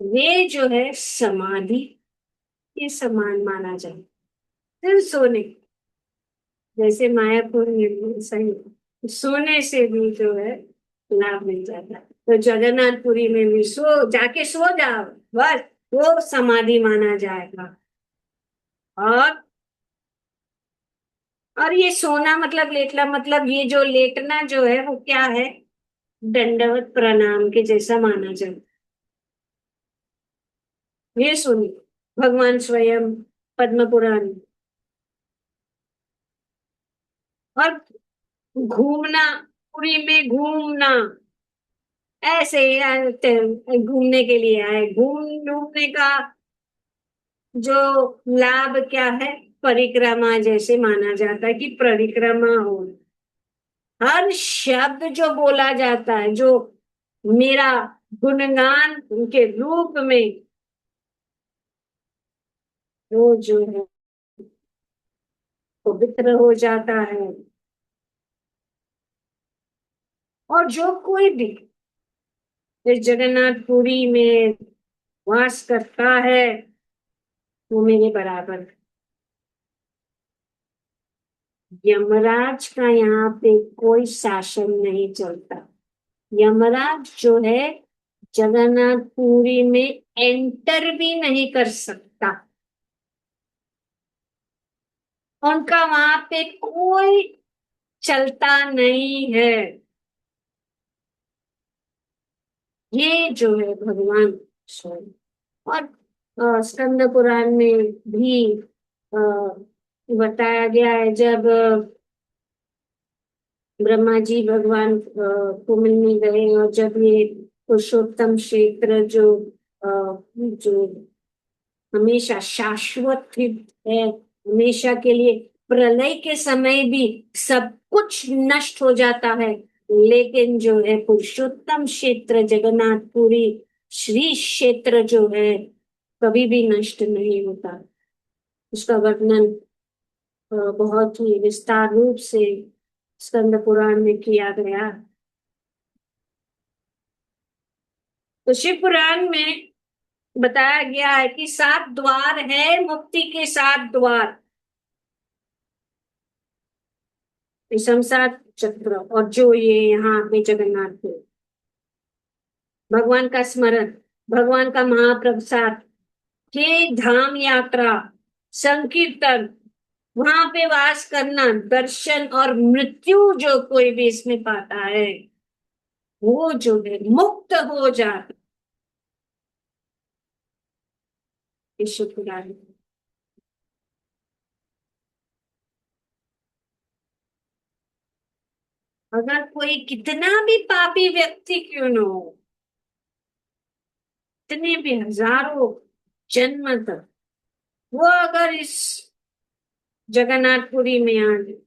वे जो है समाधि के समान माना जाए, सिर्फ सोने। जैसे मायापुर में भी सही सोने से भी जो है लाभ मिल जाता है, तो जगन्नाथपुरी में भी जाके सो जाओ, बस वो समाधि माना जाएगा। और ये सोना मतलब लेटना, मतलब ये जो लेटना जो है वो क्या है, दंडवत प्रणाम के जैसा माना जाए। ये सुनिए भगवान स्वयं पद्म पुराण। और घूमना, पुरी में घूमना, ऐसे ही आते हैं, घूमने के लिए आए, घूमने का जो लाभ क्या है, परिक्रमा जैसे माना जाता है कि परिक्रमा हो। हर शब्द जो बोला जाता है, जो मेरा गुणगान के रूप में, वो जो है पवित्र हो जाता है। और जो कोई भी इस जगन्नाथपुरी में वास करता है, वो मेरे बराबर। यमराज का यहाँ पे कोई शासन नहीं चलता। यमराज जो है जगन्नाथपुरी में एंटर भी नहीं कर सकता। उनका वहां पे कोई चलता नहीं है। ये जो है भगवान स्वयं। और स्कंद पुराण में भी अ, बताया गया है, जब ब्रह्मा जी भगवान को मिलने गए, और जब ये पुरुषोत्तम क्षेत्र जो हमेशा शाश्वत है, हमेशा के लिए, प्रलय के समय भी सब कुछ नष्ट हो जाता है, लेकिन जो है पुरुषोत्तम क्षेत्र जगन्नाथपुरी श्री क्षेत्र जो है कभी भी नष्ट नहीं होता। उसका वर्णन बहुत ही विस्तार रूप से स्कंद पुराण में किया गया। तो शिव पुराण में बताया गया है कि 7 द्वार है, मुक्ति के 7 द्वार। शमशाद चक्र, और जो ये यहाँ पे जगन्नाथ है, भगवान का स्मरण, भगवान का महाप्रसाद, ये धाम यात्रा, संकीर्तन, वहां पे वास करना, दर्शन और मृत्यु जो कोई भी इसमें पाता है, वो जो है मुक्त हो जाता है। शुक्र। अगर कोई कितना भी पापी व्यक्ति क्यों न हो, इतने भी हजारों जन्म तक, वो अगर इस जगन्नाथपुरी में आ जाए,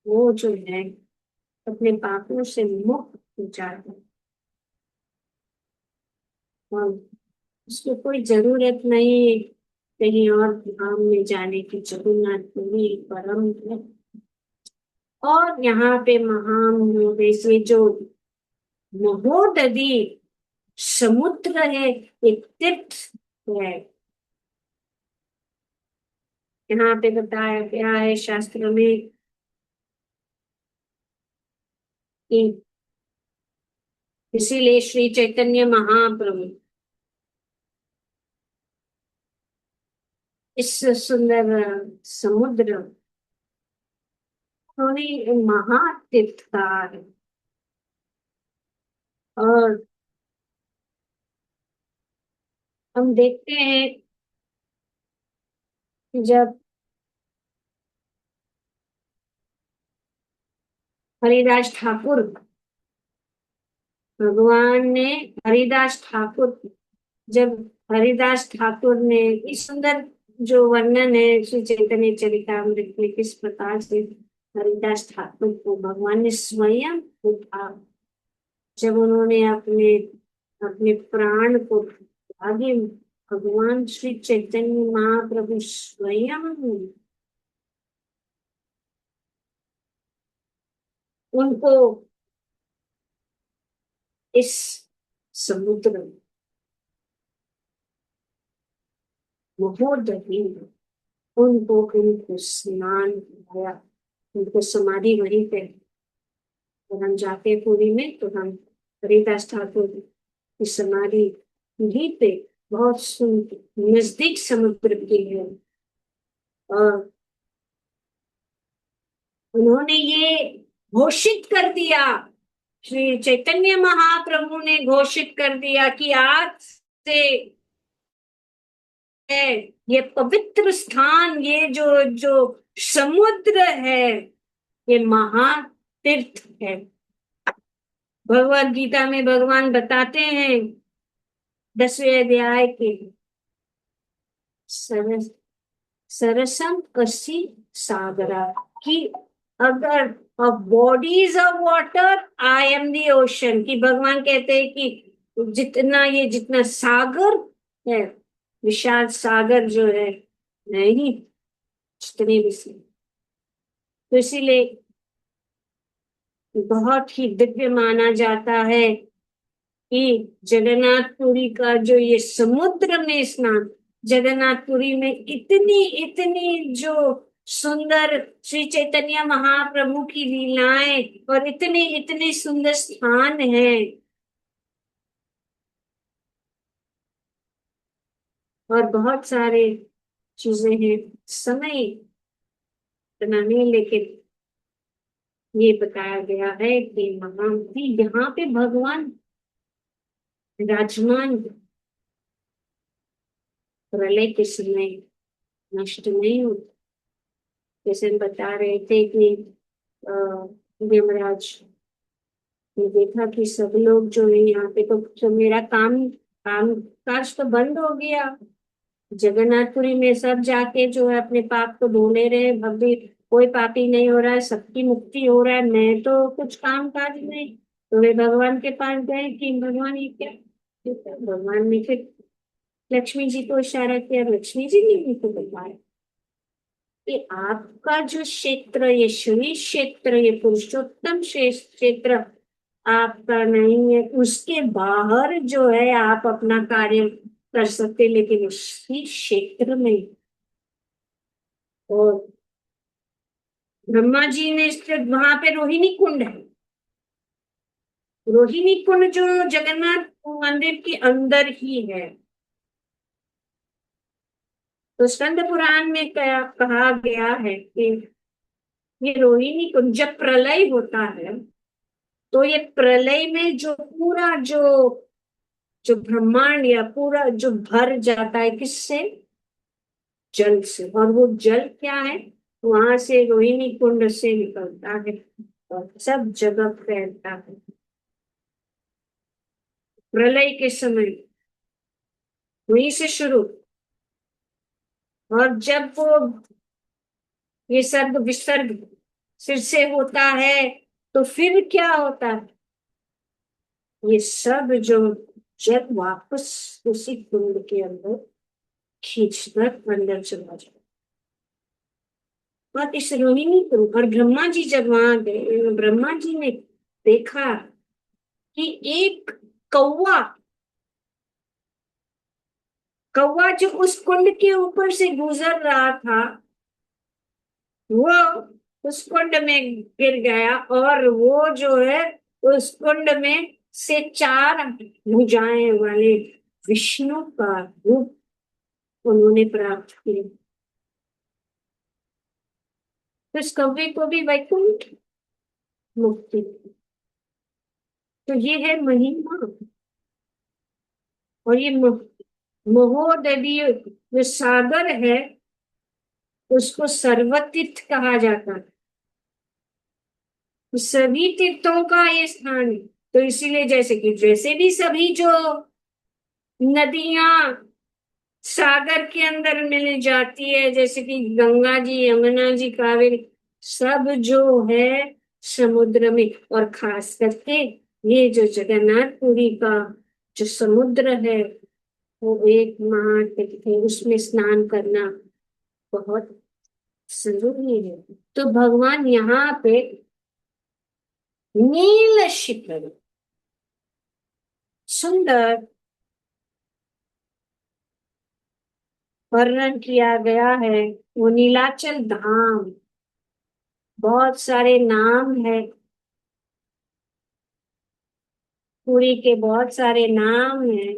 वो जो है अपने पापों से मुक्त हो जाता है। और उसको कोई जरूरत नहीं कहीं और धाम में जाने की। जगन्नाथपुरी परम है। और यहाँ पे महामहोदेश्वरी जो महोदधि समुद्र है, एक तीर्थ है। यहाँ पे बताया गया है शास्त्र में कि इसीलिए श्री चैतन्य महाप्रभु इस सुंदर समुद्र, उन्होंने महातीर्थकार। और हम देखते हैं कि जब हरिदास ठाकुर, भगवान ने हरिदास ठाकुर, जब हरिदास ठाकुर ने इस सुंदर जो वर्णन है श्री चैतन्य चरितामृत में, किस प्रकार से हरिदास ठाकुर को भगवान ने स्वयं उठा, जब उन्होंने अपने अपने प्राण को आगे, भगवान श्री चैतन्य महाप्रभु स्वयं उनको इस समुद्र में, महोदधि, उनको स्नान कराया। उनको समाधि वहीं पे, और हम जाते हैं पुरी में तो हम हरिदास ठाकुर की समाधि वहीं पे, बहुत नजदीक समुद्र की है। और उन्होंने ये घोषित कर दिया, श्री चैतन्य महाप्रभु ने घोषित कर दिया कि आज से है ये पवित्र स्थान, ये जो जो समुद्र है, ये महातीर्थ है। भगवत गीता में भगवान बताते हैं 10वें अध्याय के सरस सरसम कसी सागरा, कि अगर body is a water, I am the ocean, कि भगवान कहते हैं कि जितना सागर है, विशाल सागर जो है, नहीं, जितने भी से, तो इसीलिए बहुत ही दिव्य माना जाता है कि जगन्नाथपुरी का जो ये समुद्र में स्नान, जगन्नाथपुरी में इतनी इतनी जो सुंदर श्री चैतन्य महाप्रभु की लीलाएं और इतने इतने सुंदर स्थान हैं, और बहुत सारे चीजें हैं, समय इतना नहीं, लेकिन ये बताया गया है कि वहां भी, यहाँ पे भगवान विराजमान, प्रलय के समय नष्ट नहीं होते। जैसे हम बता रहे थे कि अ, यमराज ने देखा कि सब लोग जो है यहाँ पे, तो मेरा काम काज तो बंद हो गया, जगन्नाथपुरी में सब जाके जो है अपने पाप को धोने रहे, भक्ति, कोई पापी नहीं हो रहा है, सबकी मुक्ति हो रहा है, मैं तो कुछ काम काज नहीं। तो वे भगवान के पास गए कि भगवान ये क्या, भगवान ने फिर लक्ष्मी जी को इशारा किया, लक्ष्मी जी ने उनको बताया कि आपका जो क्षेत्र, ये श्री क्षेत्र, ये पुरुषोत्तम क्षेत्र आपका नहीं है, उसके बाहर जो है आप अपना कार्य कर सकते, लेकिन उसी क्षेत्र में। और ब्रह्मा जी ने वहां पे रोहिणी कुंड है, रोहिणी कुंड जो जगन्नाथ मंदिर के अंदर ही है। तो स्कंद पुराण में कहा गया है कि ये रोहिणी कुंड जब प्रलय होता है, तो ये प्रलय में जो पूरा जो जो ब्रह्मांड या पूरा जो भर जाता है, किससे, जल से, और वो जल क्या है, वहां से रोहिणी कुंड से निकलता है और सब जगह फैलता है प्रलय के समय, वहीं से शुरू। और जब वो ये सर्ग विसर्ग फिर से होता है, तो फिर क्या होता है, ये सब जो जब वापस उसी कुंड के अंदर खींचकर अंदर चला जाए। और इस रोहिणी को, और ब्रह्मा जी जब वहां गए, ब्रह्मा जी ने देखा कि एक कौवा, कौवा जो उस कुंड के ऊपर से गुजर रहा था, वो उस कुंड में गिर गया, और वो जो है उस कुंड में से चार भुजाएं वाले विष्णु का रूप उन्होंने प्राप्त किया। तो इस कौवे को भी वैकुंठ मुक्ति। तो ये है महिमा। और ये महोदधीय जो सागर है, उसको सर्वतीर्थ कहा जाता है, सभी तीर्थों का ये स्थान है। तो इसीलिए जैसे कि जैसे भी सभी जो नदियां सागर के अंदर मिल जाती है, जैसे कि गंगा जी, यमुना जी, कावेरी, सब जो है समुद्र में, और खास करके ये जो जगन्नाथपुरी का जो समुद्र है, वो एक महातीर्थ है, उसमें स्नान करना बहुत जरूरी है। तो भगवान यहाँ पे नील शिखर, सुंदर वर्णन किया गया है, वो नीलाचल धाम, बहुत सारे नाम है, पुरी के बहुत सारे नाम हैं,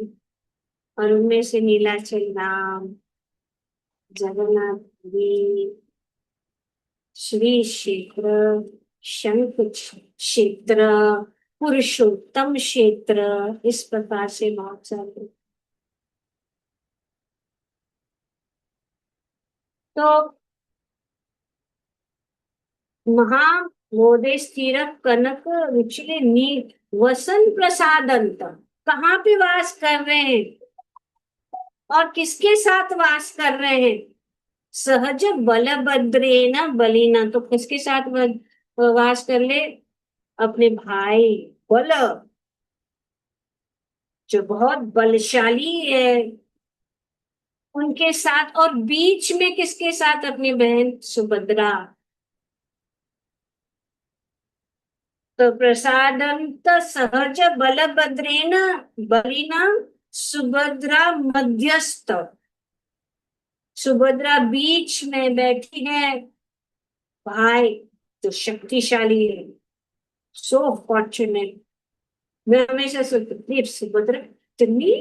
और उनमें से नीलाचल धाम, जगन्नाथपुरी, श्री क्षेत्र, शंख क्षेत्र, पुरुषोत्तम क्षेत्र, इस प्रकार से बहुत सारे। तो महामोदे स्थिर कनक रुचिले नील वसन प्रसादंत, कहाँ पे वास कर रहे हैं, और किसके साथ वास कर रहे हैं? सहज बलभद्रेन बलिना, तो किसके साथ वास कर ले? अपने भाई बल, जो बहुत बलशाली है, उनके साथ। और बीच में किसके साथ? अपनी बहन सुभद्रा। तो प्रसादंत सहज बलभद्रेन बलिना सुभद्रा मध्यस्थ। सुभद्रा बीच में बैठी है, भाई तो शक्तिशाली है। So fortunate. मैं हमेशा सोचती थी सुभद्रा इतनी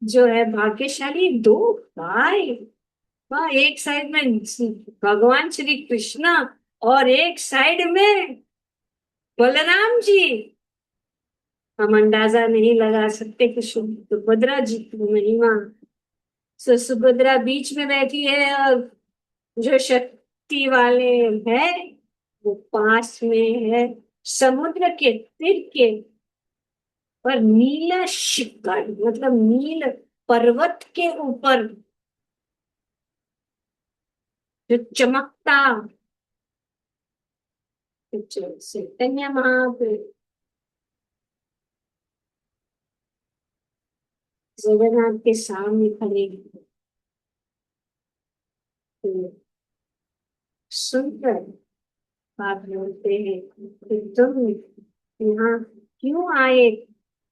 जो है भाग्यशाली, दो भाई। वहाँ एक साइड में भगवान श्री कृष्णा, और एक साइड में बलराम जी। हम अंदाजा नहीं लगा सकते कि सुभद्रा जी की महिमा। सुभद्रा बीच में बैठी है, और जो शक्ति वाले है वो पास में है, समुद्र के तीर के। पर नीला शिखर, मतलब नील पर्वत के ऊपर जो चमकता चैतन्य महाप्रभु जगन्नाथ के सामने खड़े हैं। तो सुनकर बात बोलते हैं कि तुम यहाँ क्यों आए?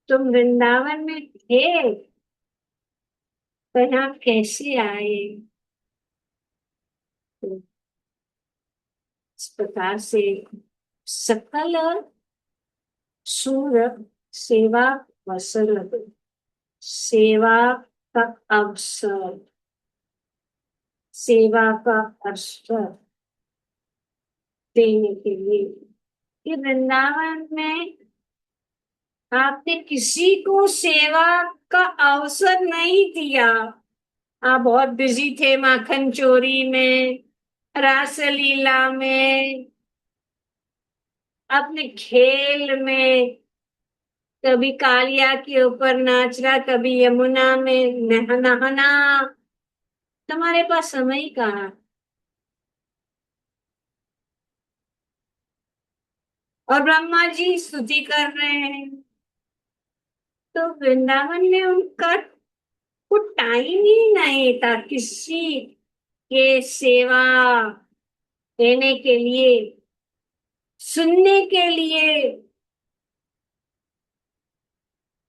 तुम वृंदावन में थे, तो यहाँ कैसे आए? तो इस प्रकार से सकल सूर सेवा वसल, सेवा का अवसर, सेवा का अवसर देने के लिए कि वृंदावन में आपने किसी को सेवा का अवसर नहीं दिया। आप बहुत बिजी थे माखन चोरी में, रासलीला में, अपने खेल में। कभी कालिया के ऊपर नाच रहा, कभी यमुना में नहाना। तुम्हारे पास समय ही कहाँ? और ब्रह्मा जी स्तुति कर रहे हैं, तो वृंदावन में उनका को टाइम ही नहीं था किसी के सेवा देने के लिए, सुनने के लिए।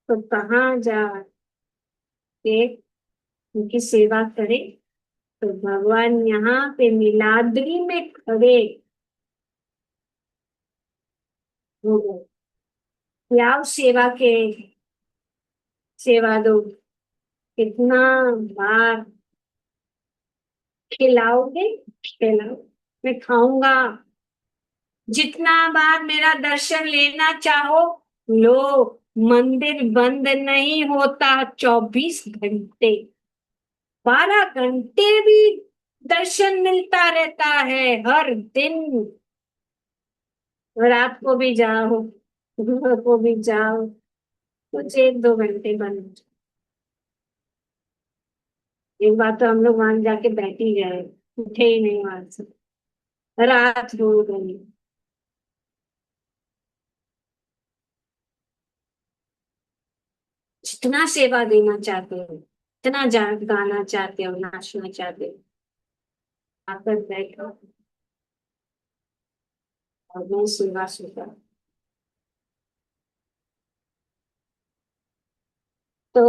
तो कहाँ जाके उनकी सेवा करे? तो भगवान यहाँ पे नीलाद्री में खड़े हो गए। क्या सेवा के, सेवा दो, कितना बार खिलाओगे? खिलाओ, मैं खाऊंगा। जितना बार मेरा दर्शन लेना चाहो लो। मंदिर बंद नहीं होता 24 घंटे, 12 घंटे भी दर्शन मिलता रहता है हर दिन। रात को भी जाओ, सुबह को भी जाओ, कुछ 1-2 घंटे बंद। एक बार तो हम लोग वहां जाके बैठ ही गए, उठे ही नहीं वहां से, रात हो गई। जितना सेवा देना चाहते हो, इतना गाना चाहते हो, नाचना चाहते हो, आकर बैठो और मैं सेवा सुधा। तो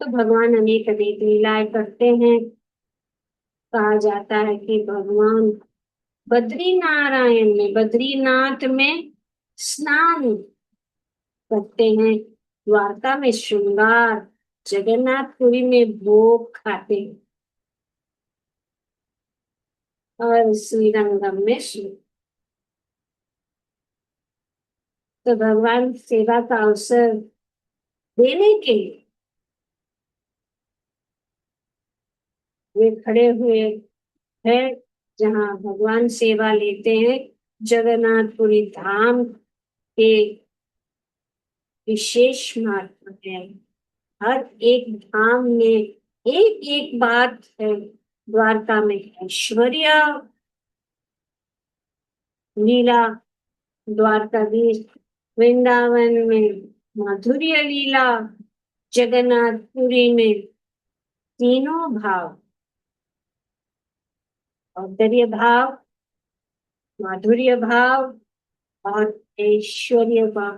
भगवान अनेक अनेक लीलाएं करते हैं। कहा जाता है कि भगवान बद्री नारायण में, बद्रीनाथ में स्नान करते हैं, द्वारका में श्रृंगार, जगन्नाथपुरी में भोग खाते हैं, और श्रीरंगम में श्री। तो भगवान सेवा का अवसर देने के लिए वे खड़े हुए हैं, जहाँ भगवान सेवा लेते हैं। जगन्नाथपुरी धाम के विशेष महत्व है। हर एक धाम में एक एक बात है। द्वारका में ऐश्वर्य लीला, द्वारकाधीश वृंदावन में माधुर्य लीला, जगन्नाथपुरी में तीनों भाव, सौंदर्य भाव, माधुर्य भाव और ऐश्वर्य भाव,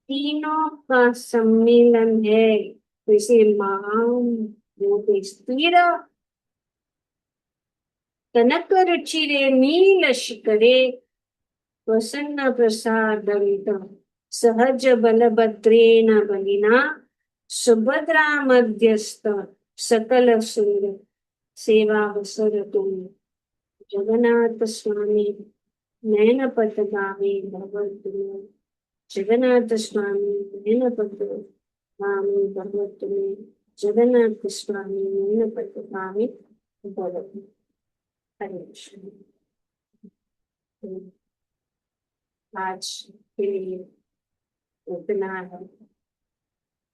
तीनों का सम्मेलन है। तो इसे महान स्थिर कनक रुचिरे नील शिखरे प्रसन्न प्रसादंत सहज बलभद्रेण बलिना सुभद्रा मध्यस्थ सकल सुंदर सेवा वसर तुम जगन्नाथ स्वामी नयन पथगामी भगवत तुम्हें। जगन्नाथ स्वामी नयन पथगामी भगवत तुम्हें। जगन्नाथ स्वामी नयन पथगामी भगवत। हरे कृष्ण। आज के लिए इतना है।